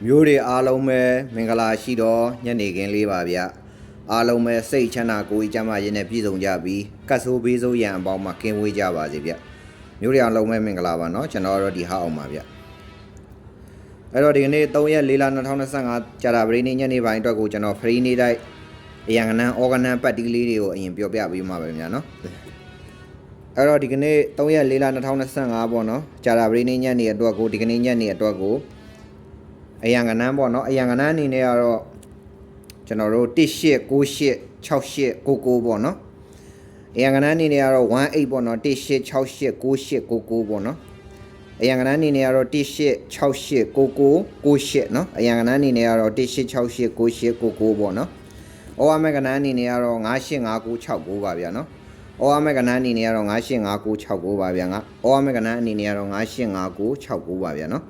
မျိုးတွေအားလုံးပဲမင်္ဂလာရှိတော့ညနေခင်းလေးပါဗျအားလုံးပဲစိတ်ချမ်းသာကိုယ်ကြီးကျန်းမာရေးနဲ့ပြည့်စုံကြပြီးကတ်ဆိုးဘေးဆိုးရန်အပေါင်းမှာကင်းဝေးကြပါစေဗျမျိုးတွေအားလုံးပဲမင်္ဂလာပါเนาะကျွန်တော်တို့ဒီဟာအောင်ပါဗျအဲ့တော့ဒီကနေ့3ရက်4လ2025ကြာတာပရိနေ့ညနေပိုင်းအတွက်ကိုကျွန်တော် free နေတိုင်းအရန်ကနန်း organ ပတ်တီးလေးတွေကိုအရင်ပြောပြပေးမှာပဲဗျာเนาะအဲ့တော့ဒီကနေ့3ရက်4လ2025ပေါ့เนาะကြာတာပရိနေ့ညနေအတွက်ကိုဒီကနေ့ညနေအတွက်ကိုအရန်ကနန်းပေါ့เนาะအရန်ကနန်းအနေနဲ့ကတော့ကျွန်တော်တို့18986899ပေါ့เนาะအရန်ကနန်းအနေနဲ့ကတော့18ပေါ့เนาะ18689899ပေါ့เนาะအရန်ကနန်းအနေနဲ့ကတော့18689998เนาะအရန်ကနန်းအနေနဲ့ကတော့18689899ပေါ့เนาะဩဝါမက်ကနန်းအနေနဲ့ကတော့985969ပါဗျာเนาะဩဝါမက်ကနန်းအနေနဲ့ကတော့985969ပါဗျာငါဩဝါမက်ကနန်းအနေနဲ့ကတော့985969ပါဗျာเนาะ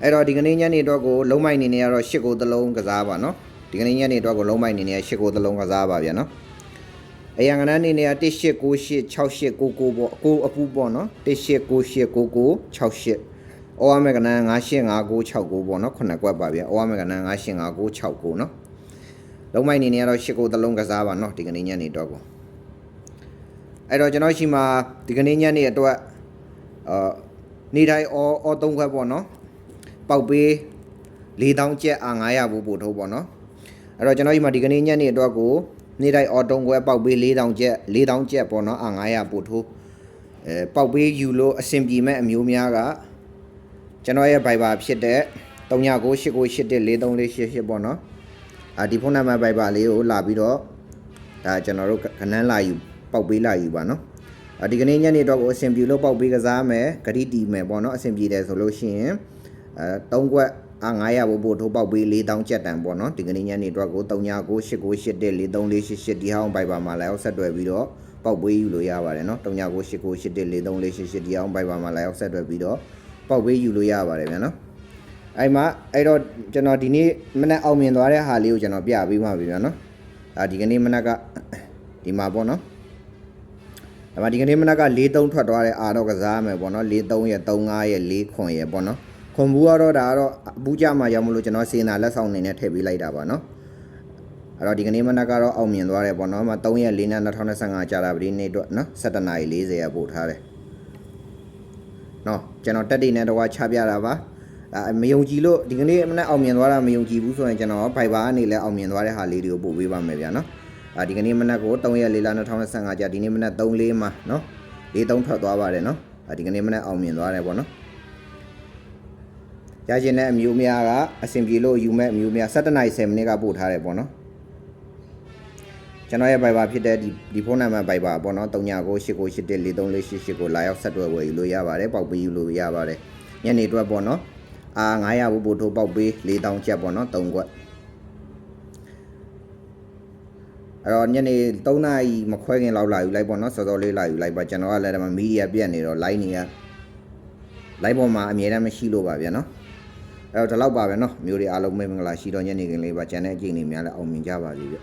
အဲ့တော့ဒီကနေ့ညနေတော့ကိုလုံးမိုက်နေနေရတော့8ကိုသလုံးကစားပါနော်ဒီကနေ့ညနေတော့ကိုလုံးမိုက်နေနေရ8ကိုသလုံးကစားပါဗျာနော်အရန်ကနန်းနေနေရ18986899ပေါ့ကိုအပူပေါ့နော်18989968ဩဝါမေကနန်း985969ပေါ့နော်9ကွက်ပါဗျာဩဝါမေကနန်း985969နော်လုံးမိုက်နေနေရတော့8ကိုသလုံးကစားပါနော်ဒီကနေ့ညနေတော့ကိုအဲ့တော့ကျွန်တော်ရှိမှာဒီကနေ့ညနေအတွက်နေတိုင်းအော်3ခွက်ပေါ့နော်ပေါက်ပေး4000ကျပ်အား900ဘူးပို့ထုတ်ပေါ့နော်အဲ့တော့ကျွန်တော်ဒီမှာဒီကနေ့ညနေအတွက်ကိုနေ့တိုင်းအော်တုံးခွဲပေါက်ပေး4000ကျပ်ပေါ့နော်အား900ပို့ထုတ်ပေါက်ပေးယူလို့အဆင်ပြေမဲ့အမျိုးများကကျွန်တော်ရဲ့ Viber ဖြစ်တဲ့399898143488ပေါ့နော်ဒီဖုန်းနံပါတ် Viber လေးကိုလာပြီးတော့ဒါကျွန်တော်တို့ခဏန်းလာယူပေါက်ပေးလာယူပါနော်ဒီကနေ့ညနေတော့ကိုအဆင်ပြေလို့ပေါက်ပေးကစားမယ်ဂရီတီမယ်ပေါ့နော်အဆင်ပြေတယ်ဆိုလို့ရှိရင်3ခွက်အား900ပို့ထိုးပေါက်ပေး4000ကျပ်တန်ပေါ့နော်ဒီကနေ့ညနေအတွက်ကို399898143488ဒီဟောင်း Viber မှာလည်းဆက်တွဲပြီးတော့ပေါက်ပေးယူလို့ရပါတယ်နော်399898143488ဒီဟောင်း Viber မှာလည်းဆက်တွဲပြီးတော့ပေါက်ပေးယူလို့ရပါတယ်ဗျာနော်အဲ့တော့ကျွန်တော်ဒီနေ့မနက်အောင်မြင်သွားတဲ့ဟာလေးကိုကျွန်တော်ပြပေးမှာဗျာနော်ဒီကနေ့မနက်ကဒီမှာပေါ့နော်ဒီကနေ့မနက်က43ထွက်သွားတဲ့အာတော့ကစားမယ်ပေါ့နော်43ရဲ့35ရဲ့4ခွန်ရဲ့ပေါ့နော်ခွန်ဘူးကတော့ဒါကတော့အပူကြမှာရောက်မလို့ကျွန်တော်စေနာလက်ဆောင်နေနဲ့ထည့်ပေးလိုက်တာပါနော်အဲ့တော့ဒီကနေ့မနက်ကတော့အောင်မြင်သွားတယ်ပေါ့နော်3ရက်4လ2025ကြာတာပရိနေ့အတွက်နော်17:40ရပို့ထားတယ်နော်ကျွန်တော်တက်တိနဲ့တော့ချပြတာပါမယုံကြည်လို့ဒီကနေ့မနက်အောင်မြင်သွားတာမယုံကြည်ဘူးဆိုရင်ကျွန်တော် Viber ကနေလည်းအောင်မြင်သွားတဲ့ဟာလေးတွေကိုပို့ပေးပါမယ်ဗျာနော်ဒီကနေ့မနက်ကို3ရက်4လ2025ကြာဒီနေ့မနက်3:04မှာနော်43ထွက်သွားပါတယ်နော်ဒီကနေ့မနက်အောင်မြင်သွားတယ်ပေါ့နော်ရရှင်တဲ့အမျိုးများကအဆင်ပြေလို့ယူမဲ့အမျိုးများ17:10မိနစ်ကပို့ထားတယ်ပေါ့နော်ကျွန်တော်ရဲ့ Viber ဖြစ်တဲ့ဒီဖုန်းနံပါတ် Viber ပေါ့နော်399898143488ကိုလာရောက်ဆက်သွယ်ဝယ်ယူလို့ရပါတယ်ပေါက်ပေးယူလို့ရပါတယ်ညနေအတွက်ပေါ့နော်900ဘူးပို့ထိုးပေါက်ပေး4000ကျပ်ပေါ့နော်3ခွက်အဲ့တော့ညနေ3နာရီမခွဲခင်လောက်လာယူလိုက်ပေါ့နော်စောစောလေးလာယူလိုက်ပါကျွန်တော်ကလည်းဒီမှာမီဒီယာပြတ်နေတော့ line တွေက line ပေါ်မှာအမြဲတမ်းမရှိလို့ပါဗျာနော်အဲ့တော့ဒီလောက်ပါပဲနော်မျိုးတွေအားလုံးမင်္ဂလာရှိတော့ညနေခင်းလေးပါကျန်တဲ့အကျင့်တွေများလည်းအောင်မြင်ကြပါစေဗျ